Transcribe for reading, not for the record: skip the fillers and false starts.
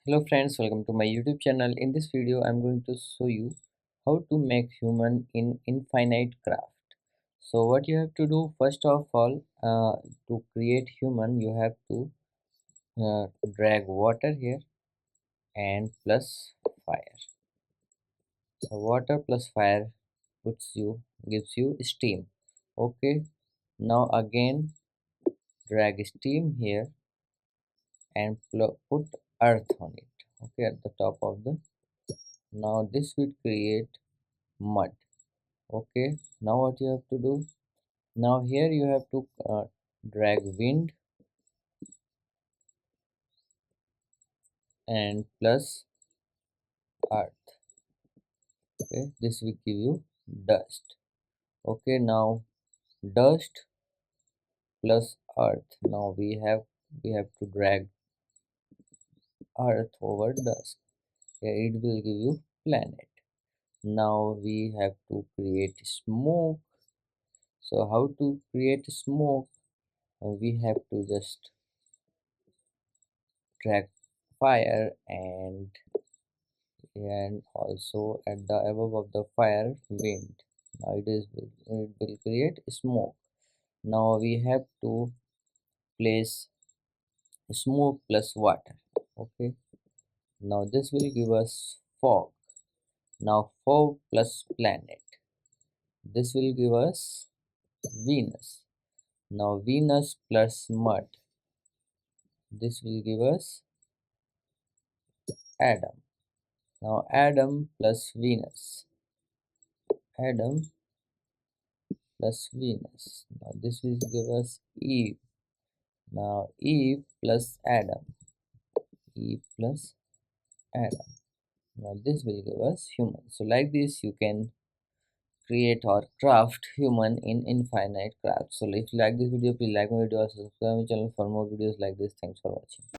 Hello friends, welcome to my YouTube channel. In this video, I'm going to show you how to make human in Infinite Craft. So what you have to do first of all, to create human, you have to drag water here and plus fire. So water plus fire gives you steam. Okay. Now again drag steam here and put earth on it. Okay, at the top of the. Now this will create mud. Okay, now what you have to do, now here you have to drag wind and plus earth. Okay, this will give you dust. Okay, now dust plus earth. Now we have to drag earth over dust. Okay, it will give you planet. Now we have to create smoke. So how to create smoke? We have to just drag fire and also at the above of the fire wind. Now it will create smoke. Now we have to place smoke plus water. Okay, now this will give us fog. Now fog plus planet, this will give us Venus. Now Venus plus mud, this will give us Adam. Now Adam plus Venus, Adam plus Venus. Now this will give us Eve. Now Eve plus Adam, Eve plus Adam. Now this will give us human. So like this you can create or craft human in Infinite Craft. So if you like this video, please like my video, subscribe my channel for more videos like this. Thanks for watching.